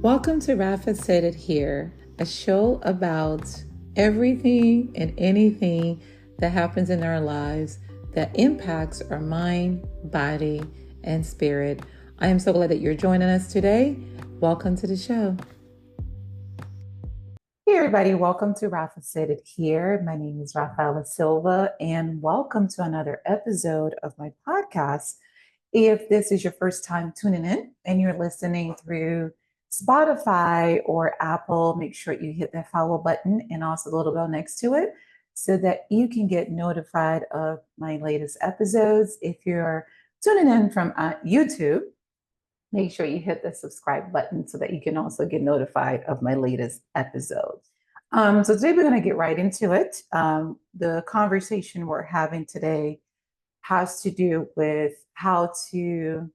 Welcome to Rafa Said It Here, a show about everything and anything that happens in our lives that impacts our mind, body, and spirit. I am so glad that you're joining us today. Welcome to the show. Hey everybody, welcome to Rafa Said It Here. My name is Rafaela Silva, and welcome to another episode of my podcast. If this is your first time tuning in and you're listening through Spotify or Apple, make sure you hit that follow button and also the little bell next to it so that you can get notified of my latest episodes. If you're tuning in from YouTube, make sure you hit the subscribe button so that you can also get notified of my latest episodes. So today we're going to get right into it. The conversation we're having today has to do with how to,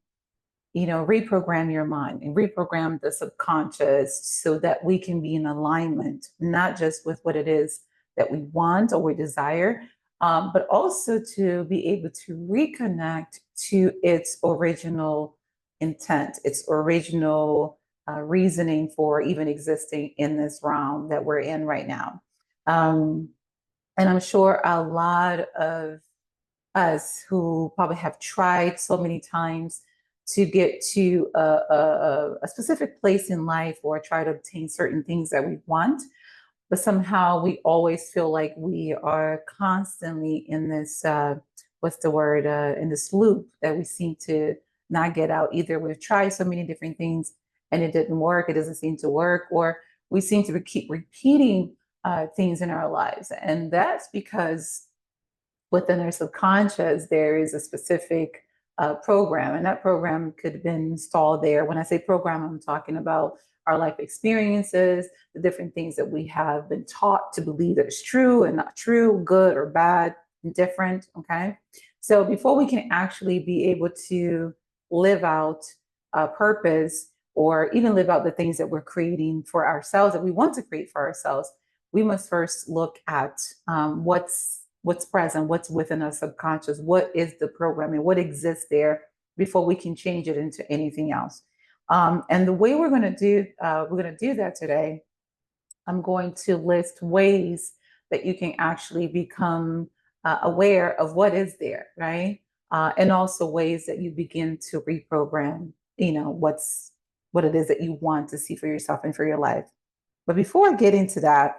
reprogram your mind and reprogram the subconscious so that we can be in alignment, not just with what it is that we want or we desire, but also to be able to reconnect to its original intent, its original reasoning for even existing in this realm that we're in right now. And I'm sure a lot of us who probably have tried so many times to get to a specific place in life or try to obtain certain things that we want, but somehow we always feel like we are constantly in this in this loop that we seem to not get out. Either we've tried so many different things and it didn't work, it doesn't seem to work, or we seem to keep repeating things in our lives. And that's because within our subconscious there is a specific program, and that program could have been installed there. When I say program, I'm talking about our life experiences, the different things that we have been taught to believe that is true and not true, good or bad, indifferent. Okay. So before we can actually be able to live out a purpose or even live out the things that we're creating for ourselves, that we want to create for ourselves, we must first look at what's present, what's within our subconscious, what is the programming, what exists there before we can change it into anything else. And the way we're going to do that today, I'm going to list ways that you can actually become aware of what is there, right? And also ways that you begin to reprogram, what it is that you want to see for yourself and for your life. But before I get into that,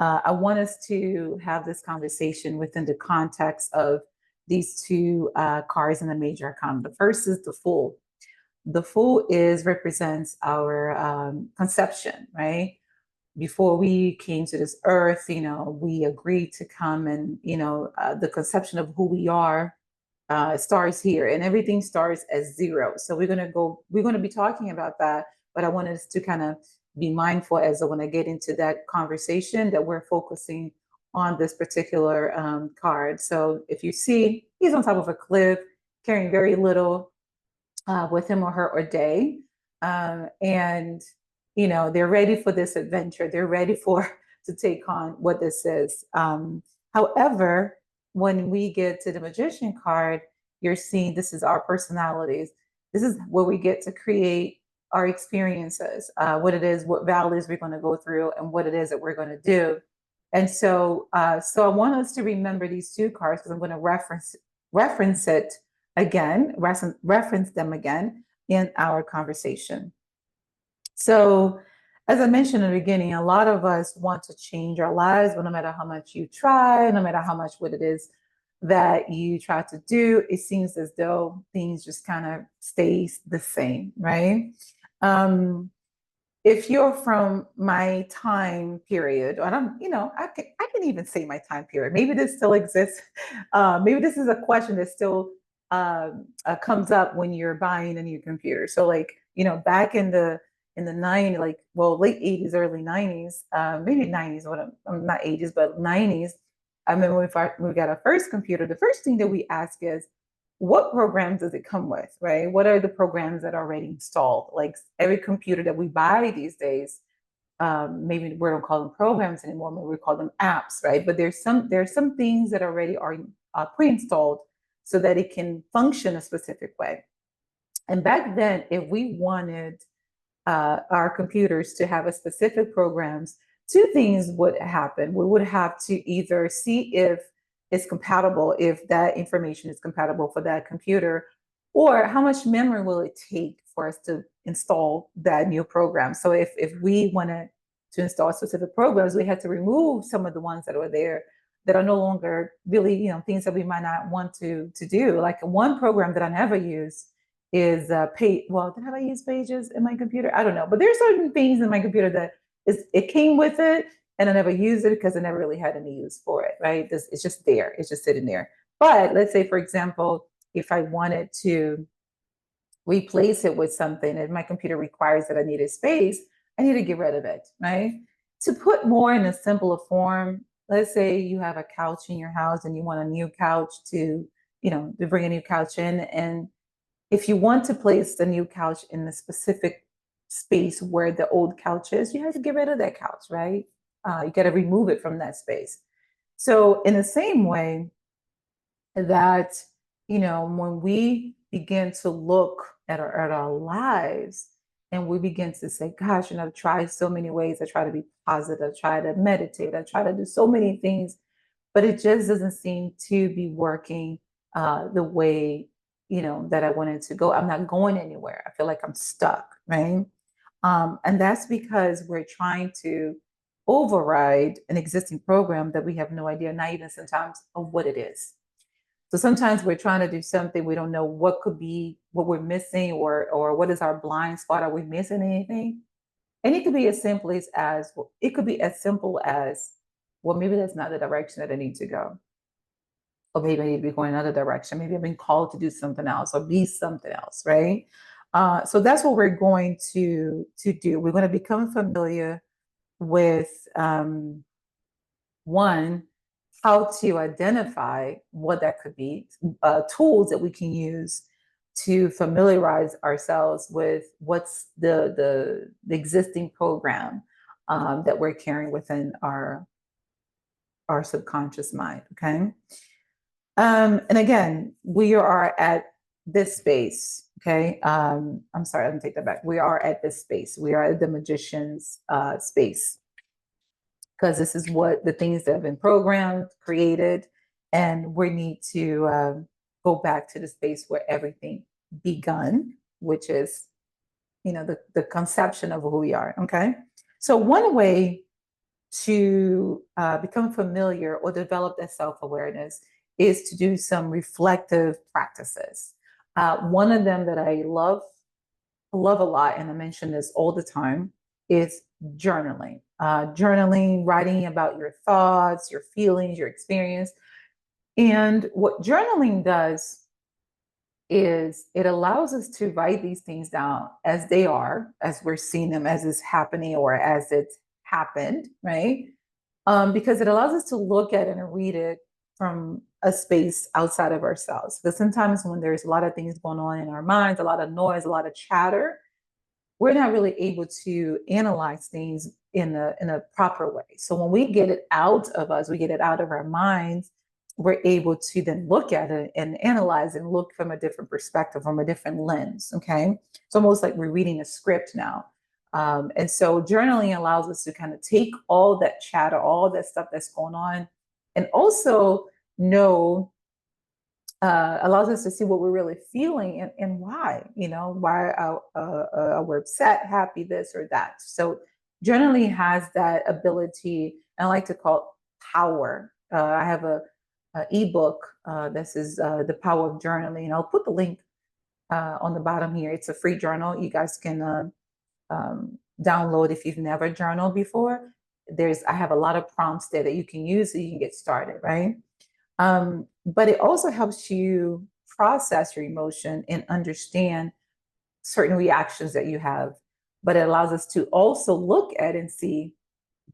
I want us to have this conversation within the context of these two cards in the major arcana. The first is the Fool. The Fool represents our conception, right? Before we came to this earth, we agreed to come, and the conception of who we are starts here, and everything starts as zero. So we're gonna be talking about that, but I wanted us to kind of be mindful as when I get into that conversation that we're focusing on this particular card. So if you see, he's on top of a cliff, carrying very little with him or her or day, and they're ready for this adventure. They're ready to take on what this is. However, when we get to the Magician card, you're seeing this is our personalities. This is where we get to create our experiences, what it is, what values we're going to go through, and what it is that we're going to do. And so I want us to remember these two cards because I'm going to reference it again, reference them again in our conversation. So as I mentioned in the beginning, a lot of us want to change our lives, but no matter how much you try, no matter how much what it is that you try to do, it seems as though things just kind of stays the same, right? If you're from my time period, I can even say my time period. Maybe this still exists. Maybe this is a question that still comes up when you're buying a new computer. So, back in the 90s, late 80s, early 90s, maybe 90s. I'm not 80s, but 90s. I remember when we got our first computer. The first thing that we ask is, what programs does it come with, right? What are the programs that are already installed? Like every computer that we buy these days, maybe we don't call them programs anymore, maybe we call them apps, right? But there's some things that already are pre-installed so that it can function a specific way. And back then, if we wanted our computers to have a specific programs, two things would happen. We would have to either see if it's compatible, if that information is compatible for that computer, or how much memory will it take for us to install that new program. So if we wanted to install specific programs, we had to remove some of the ones that were there that are no longer really, things that we might not want to do. Like one program that I never use is page. Well, have I used Pages in my computer? I don't know, but there's certain things in my computer that it came with it, and I never used it because I never really had any use for it. Right? It's just there. It's just sitting there. But let's say, for example, if I wanted to replace it with something and my computer requires that I need a space, I need to get rid of it, right? To put more in a simpler form, let's say you have a couch in your house and you want a new couch to bring a new couch in. And if you want to place the new couch in the specific space where the old couch is, you have to get rid of that couch, right? You got to remove it from that space. So in the same way, that when we begin to look at our lives and we begin to say, gosh, I've tried so many ways. I try to be positive, I try to meditate, I try to do so many things, but it just doesn't seem to be working the way that I wanted to go. I'm not going anywhere. I feel like I'm stuck, right? And that's because we're trying to override an existing program that we have no idea, not even sometimes, of what it is. So sometimes we're trying to do something, we don't know what could be what we're missing, or what is our blind spot. Are we missing anything? And it could be as simple as it could be as simple as, well, maybe that's not the direction that I need to go. Or maybe I need to be going another direction. Maybe I've been called to do something else or be something else, right? So that's what we're going to do. We're going to become familiar with one, how to identify what that could be, tools that we can use to familiarize ourselves with what's the existing program that we're carrying within our subconscious mind. Okay. And again, we are at this space. Okay. I'm sorry, I'm gonna take that back. We are at this space. We are at the magician's space, because this is what the things that have been programmed, created, and we need to go back to the space where everything begun, which is, the conception of who we are. Okay, so one way to become familiar or develop that self-awareness is to do some reflective practices. One of them that I love a lot, and I mention this all the time, is journaling. Journaling, writing about your thoughts, your feelings, your experience. And what journaling does is it allows us to write these things down as they are, as we're seeing them, as it's happening or as it's happened, right? Because it allows us to look at it and read it from a space outside of ourselves. Because sometimes when there's a lot of things going on in our minds, a lot of noise, a lot of chatter, we're not really able to analyze things in a proper way. So when we get it out of us, we get it out of our minds, we're able to then look at it and analyze and look from a different perspective, from a different lens. Okay. It's almost like we're reading a script now. And so journaling allows us to kind of take all that chatter, all that stuff that's going on, and also know, allows us to see what we're really feeling, and why, why we're upset, happy, this or that. So journaling has that ability, and I like to call it power. I have a ebook. This is The Power of Journaling, and I'll put the link on the bottom here. It's a free journal. You guys can download if you've never journaled before. I have a lot of prompts there that you can use so you can get started, right? But it also helps you process your emotion and understand certain reactions that you have. But it allows us to also look at and see,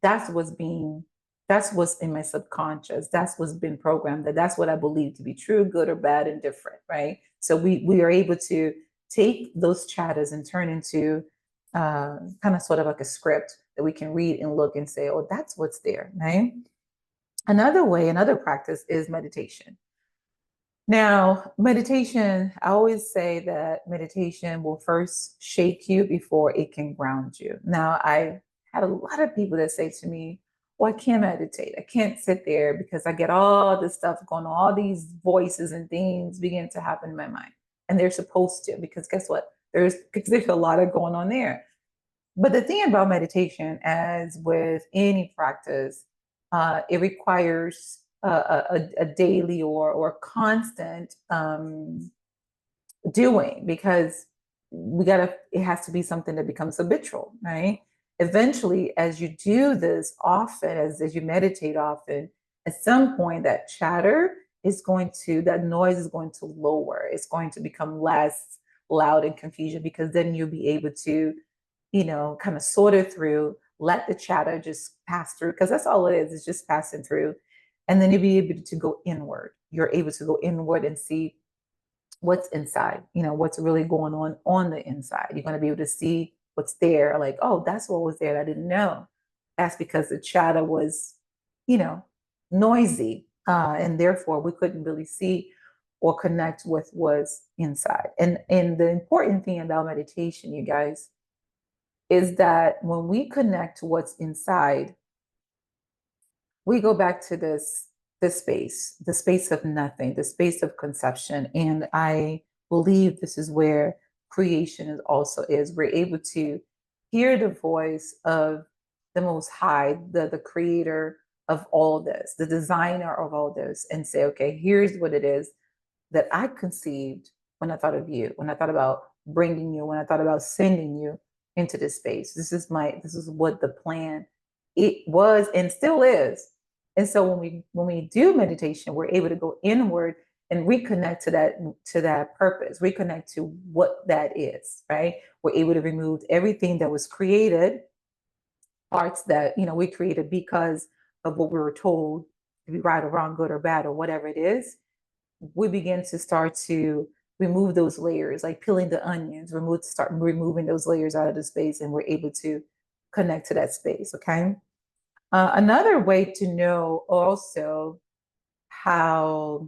that's what's in my subconscious. That's what's been programmed. That's what I believe to be true, good or bad, and different, right? So we are able to take those chatters and turn into kind of sort of like a script that we can read and look and say, oh, that's what's there, right? Another practice is meditation. Now, meditation, I always say that meditation will first shake you before it can ground you. Now, I had a lot of people that say to me, well, I can't meditate. I can't sit there because I get all this stuff going on, all these voices and things begin to happen in my mind. And they're supposed to, because guess what? There's a lot of going on there. But the thing about meditation, as with any practice, it requires a daily or constant doing, because it has to be something that becomes habitual, right? Eventually, as you do this often, as you meditate often, at some point that noise is going to lower. It's going to become less loud and confusion, because then you'll be able to, kind of sort it through, let the chatter just pass through, because that's all it is, it's just passing through. And then you'll be able to go inward. You're able to go inward and see what's inside, what's really going on the inside. You're going to be able to see what's there, like, oh, that's what was there that I didn't know. That's because the chatter was, you know, noisy. And therefore we couldn't really see or connect with what's inside. And the important thing about meditation, you guys, is that when we connect to what's inside, we go back to this space, the space of nothing, the space of conception. And I believe this is where creation is. We're able to hear the voice of the Most High, the creator of all this, the designer of all this, and say, okay, here's what it is that I conceived when I thought of you, when I thought about bringing you, when I thought about sending you into this space. This is what the plan it was and still is. And so when we do meditation, we're able to go inward and reconnect to that purpose, reconnect to what that is, right? We're able to remove everything that was created, parts that we created because of what we were told to be right or wrong, good or bad, or whatever it is. We begin to start to remove those layers, like peeling the onions, start removing those layers out of the space, and we're able to connect to that space. Okay. Another way to know also how,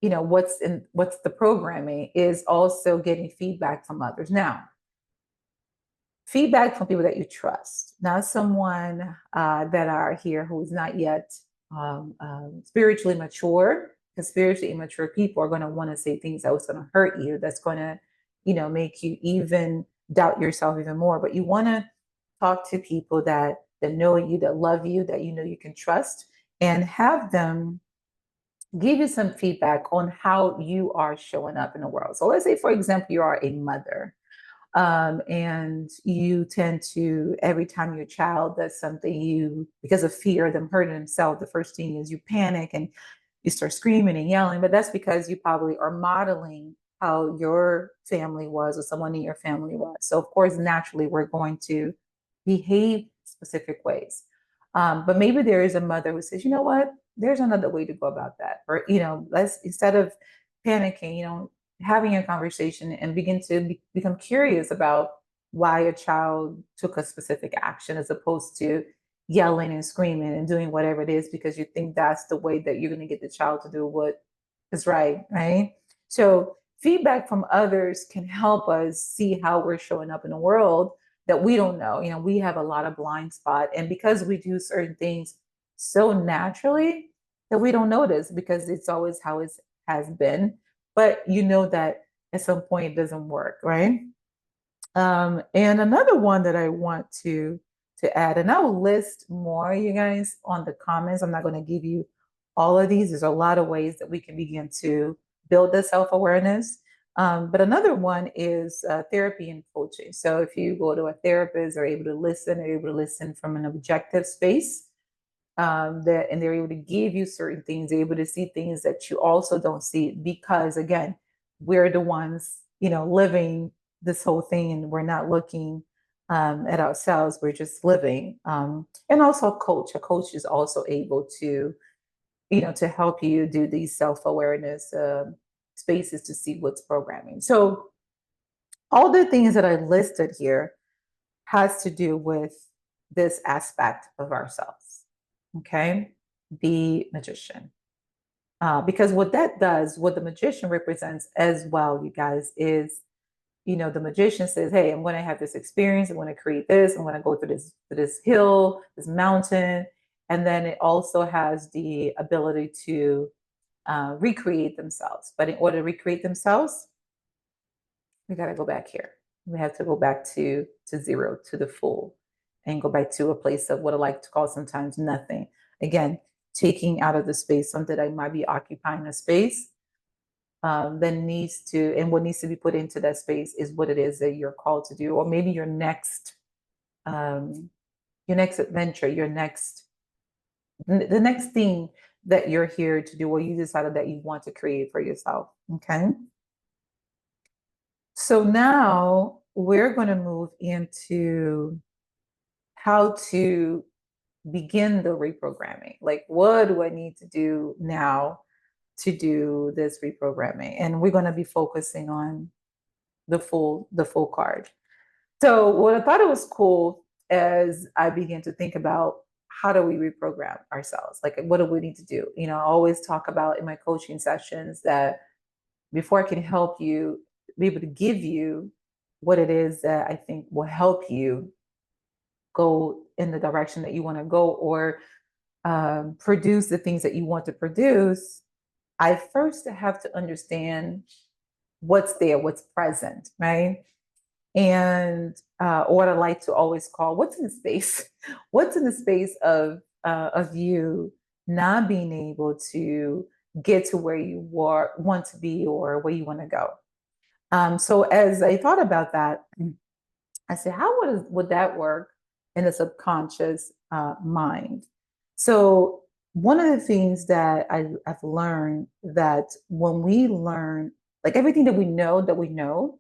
what's the programming, is also getting feedback from others. Now, feedback from people that you trust, not someone that are here who is not yet spiritually mature, because spiritually immature people are going to want to say things that was going to hurt you, that's going to, make you even doubt yourself even more. But you want to talk to people that know you, that love you, that you can trust, and have them give you some feedback on how you are showing up in the world. So let's say, for example, you are a mother, and you tend to, every time your child does something, because of fear of them hurting themselves, the first thing is you panic and you start screaming and yelling. But that's because you probably are modeling how your family was or someone in your family was. So of course, naturally, we're going to behave specific ways. But maybe there is a mother who says, you know what, there's another way to go about that. Or, let's, instead of panicking, having a conversation and begin to become curious about why a child took a specific action, as opposed to yelling and screaming and doing whatever it is because you think that's the way that you're going to get the child to do what is right, right? So feedback from others can help us see how we're showing up in the world that we don't know. We have a lot of blind spot, and because we do certain things so naturally that we don't notice, because it's always how it has been. But that at some point it doesn't work, right? And another one that I want to add, and I will list more, you guys, on the comments. I'm not going to give you all of these. There's a lot of ways that we can begin to build the self-awareness. But another one is therapy and coaching. So if you go to a therapist, they're able to listen, they're able to listen from an objective space, and they're able to give you certain things, they're able to see things that you also don't see, because again, we're the ones, living this whole thing, and we're not looking at ourselves, we're just living. And also a coach is also able to help you do these self-awareness spaces to see what's programming. So all the things that I listed here has to do with this aspect of ourselves. Okay. The magician. Because what that does, what the magician represents as well, you guys, is the magician says, hey, I'm going to have this experience. I'm going to create this. I'm going to go through this hill, this mountain. And then it also has the ability to recreate themselves. But in order to recreate themselves, we got to go back here. We have to go back to zero, to the full, and go back to a place of what I like to call sometimes nothing. Again, taking out of the space something that might be occupying a space then needs to, and what needs to be put into that space is what it is that you're called to do, or maybe your next adventure, the next thing that you're here to do, or you decided that you want to create for yourself. Okay. So now we're going to move into how to begin the reprogramming. Like, what do I need to do now to do this reprogramming? And we're going to be focusing on the full card. So what I thought it was cool as I began to think about how do we reprogram ourselves? Like, what do we need to do? I always talk about in my coaching sessions that before I can help you be able to give you what it is that I think will help you go in the direction that you want to go, or produce the things that you want to produce, I first have to understand what's there, what's present, right? And what I like to always call what's in the space, what's in the space of you not being able to get to where you want to be or where you want to go. So as I thought about that, I said, how would that work in the subconscious mind? So one of the things that I've learned, that when we learn, like everything that we know,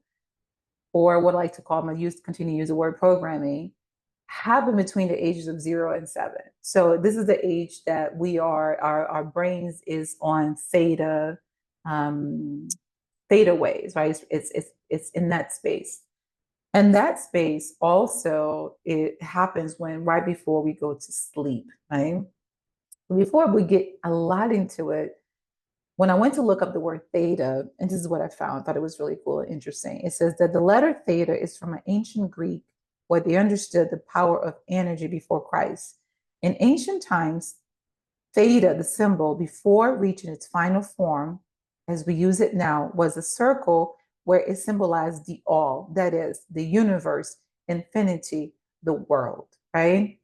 or what I like to call, I'm going to continue to use the word programming, happen between the ages of 0 and 7. So this is the age that our brains is on theta waves, right? It's in that space. And that space also, it happens right before we go to sleep, right? Before we get a lot into it, when I went to look up the word theta, and this is what I found, I thought it was really cool and interesting. It says that the letter theta is from an ancient Greek where they understood the power of energy before Christ. In ancient times, theta, the symbol, before reaching its final form, as we use it now, was a circle where it symbolized the all, that is, the universe, infinity, the world, right?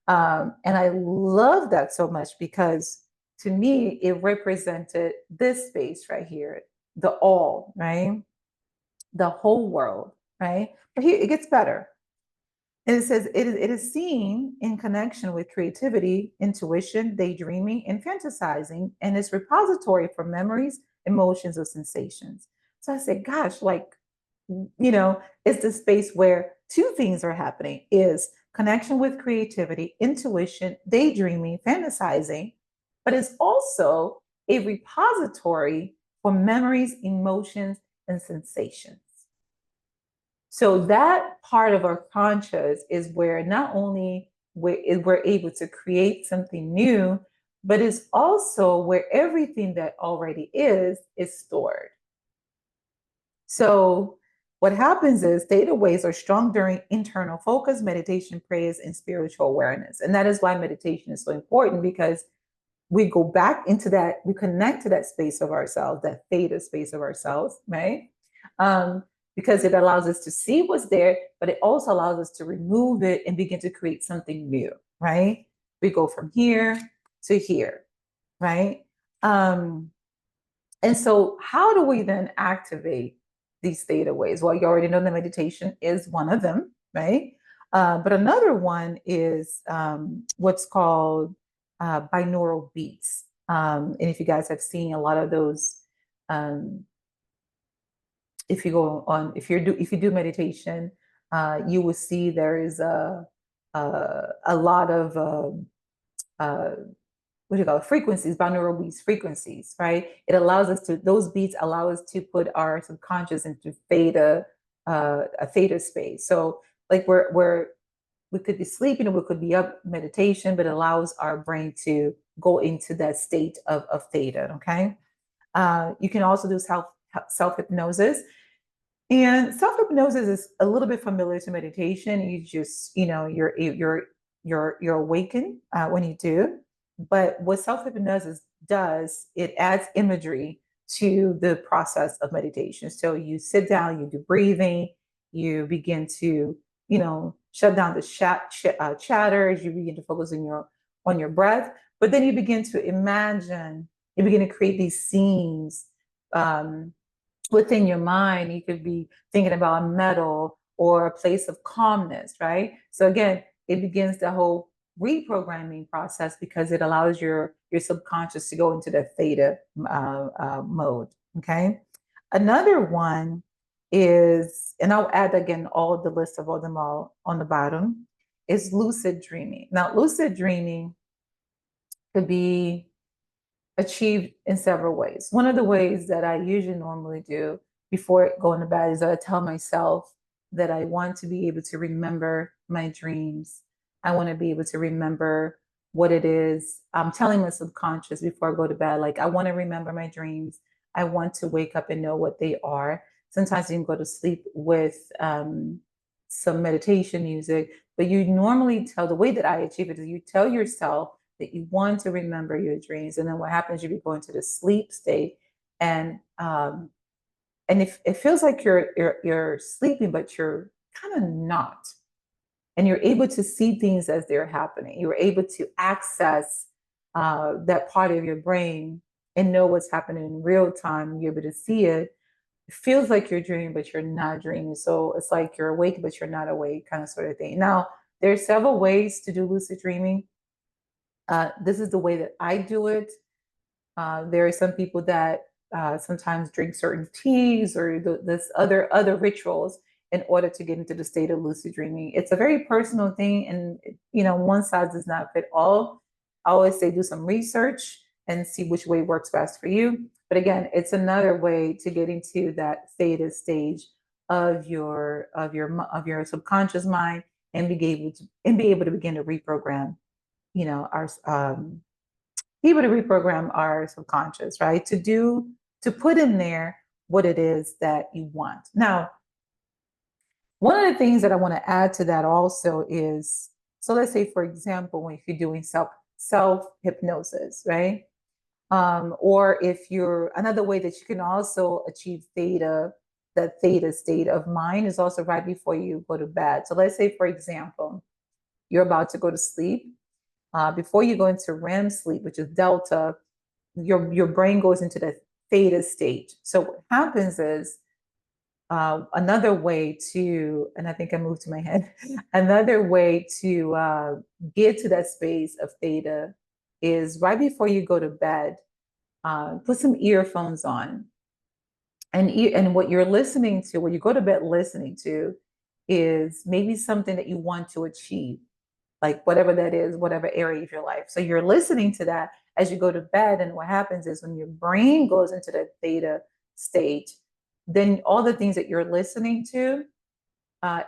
And I love that so much because to me, it represented this space right here, the all, right? The whole world, right? But here it gets better. And it says it is seen in connection with creativity, intuition, daydreaming, and fantasizing, and it's repository for memories, emotions, or sensations. So I said, gosh, it's the space where two things are happening: is connection with creativity, intuition, daydreaming, fantasizing, but it's also a repository for memories, emotions, and sensations. So that part of our conscious is where not only we're able to create something new, but it's also where everything that already is stored. So what happens is theta waves are strong during internal focus, meditation, prayers, and spiritual awareness. And that is why meditation is so important, because we go back into that, we connect to that space of ourselves, that theta space of ourselves, right? Because it allows us to see what's there, but it also allows us to remove it and begin to create something new, right? We go from here to here, right? And so how do we then activate these theta waves? Well, you already know that meditation is one of them, right? But another one is what's called binaural beats. And if you guys have seen a lot of those, if you do meditation, you will see there is a lot of what do you call it? Frequencies, binaural beats, frequencies, right? It allows us to; those beats allow us to put our subconscious into a theta space. So like we could be sleeping or we could be up meditation, but it allows our brain to go into that state of theta. Okay. You can also do self hypnosis. And self-hypnosis is a little bit familiar to meditation. You just, you're awakened when you do. But what self-hypnosis does, it adds imagery to the process of meditation. So you sit down, you do breathing, you begin to, shut down the chatters. You begin to focus on your breath. But then you begin to imagine. You begin to create these scenes. Within your mind, you could be thinking about a metal or a place of calmness, right? So again, it begins the whole reprogramming process because it allows your subconscious to go into the theta mode. Okay. Another one is, and I'll add again all the list of all them all on the bottom, is lucid dreaming. Now, lucid dreaming could be achieved in several ways. One of the ways that I usually normally do before going to bed is I tell myself that I want to be able to remember my dreams. I want to be able to remember what it is. I'm telling my subconscious before I go to bed, like, I want to remember my dreams. I want to wake up and know what they are. Sometimes you can go to sleep with some meditation music, but you normally tell, the way that I achieve it is you tell yourself that you want to remember your dreams. And then what happens, you go into the sleep state, and if it feels like you're sleeping, but you're kind of not. And you're able to see things as they're happening. You're able to access that part of your brain and know what's happening in real time. You're able to see it. It feels like you're dreaming, but you're not dreaming. So it's like you're awake, but you're not awake, kind of sort of thing. Now, there are several ways to do lucid dreaming. This is the way that I do it. There are some people that sometimes drink certain teas or this other rituals in order to get into the state of lucid dreaming. It's a very personal thing, and one size does not fit all. I always say do some research and see which way works best for you. But again, it's another way to get into that theta stage of your subconscious mind and be able to begin to reprogram, our be able to reprogram our subconscious, right? To put in there what it is that you want. Now, one of the things that I want to add to that also is, so let's say, for example, if you're doing self hypnosis, right? Or if you're, another way that you can also achieve theta, that theta state of mind, is also right before you go to bed. So let's say, for example, you're about to go to sleep. Before you go into REM sleep, which is delta, your brain goes into the theta state. So what happens is, another way to, and I think I moved to my head, another way to get to that space of theta is right before you go to bed, put some earphones on. And what you're listening to, what you go to bed listening to, is maybe something that you want to achieve, like whatever that is, whatever area of your life. So you're listening to that as you go to bed. And what happens is when your brain goes into the theta state, then all the things that you're listening to,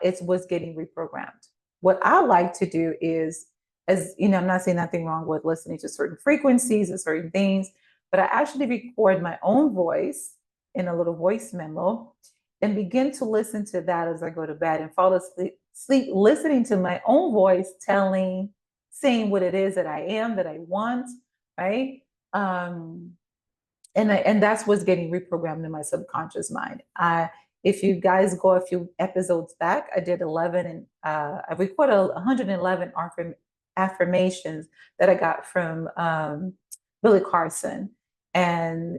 it's what's getting reprogrammed. What I like to do is, as you know, I'm not saying nothing wrong with listening to certain frequencies and certain things, but I actually record my own voice in a little voice memo and begin to listen to that as I go to bed and fall asleep listening to my own voice saying what it is that I am, that I want, right? And that's what's getting reprogrammed in my subconscious mind. If you guys go a few episodes back, I did 11, and I recorded 111 affirmations that I got from Billy Carson. And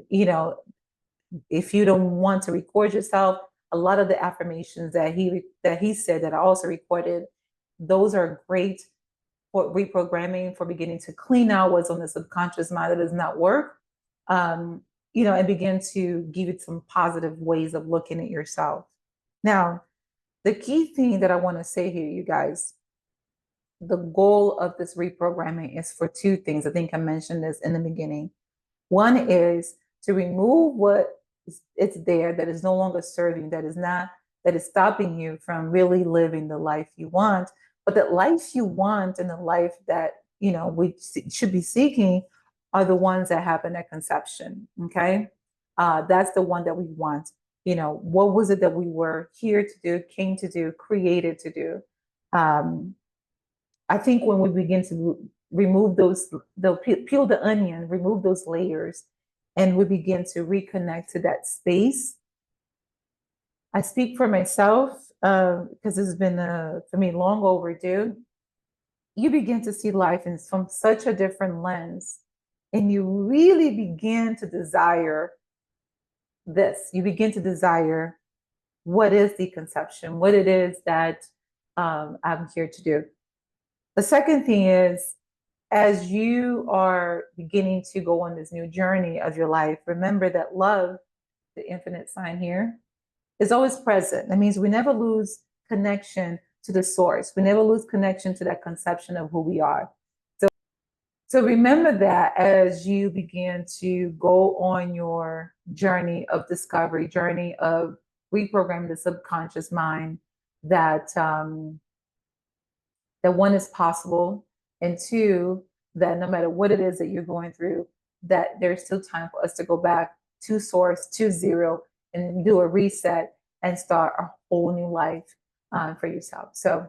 if you don't want to record yourself, a lot of the affirmations that he said that I also recorded, those are great for reprogramming, for beginning to clean out what's on the subconscious mind that does not work. And begin to give it some positive ways of looking at yourself. Now, the key thing that I want to say here, you guys, the goal of this reprogramming is for two things. I think I mentioned this in the beginning. One is to remove what it's there that is no longer serving, that is stopping you from really living the life you want. But the life you want and the life that we should be seeking are the ones that happen at conception. Okay. That's the one that we want. What was it that we were here to do, came to do, created to do? I think when we begin to remove peel the onion, remove those layers, and we begin to reconnect to that space. I speak for myself because it's been, for me, long overdue. You begin to see life from such a different lens, and you really begin to desire this. You begin to desire what is deconception, what it is that I'm here to do. The second thing is, as you are beginning to go on this new journey of your life, remember that love, the infinite sign here, is always present. That means we never lose connection to the source. We never lose connection to that conception of who we are. So remember that as you begin to go on your journey of discovery, journey of reprogramming the subconscious mind, that that one is possible, and two, that no matter what it is that you're going through, that there's still time for us to go back to source, to zero, and do a reset and start a whole new life for yourself. So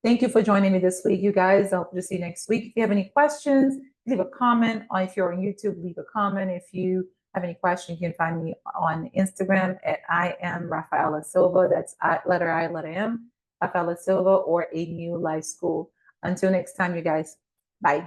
thank you for joining me this week, you guys. I hope to see you next week. If you have any questions, leave a comment. Or if you're on YouTube, leave a comment. If you have any questions, you can find me on Instagram at I am Rafaela Silva. That's letter I, letter M, Rafaela Silva, or A New Life School. Until next time, you guys. Bye.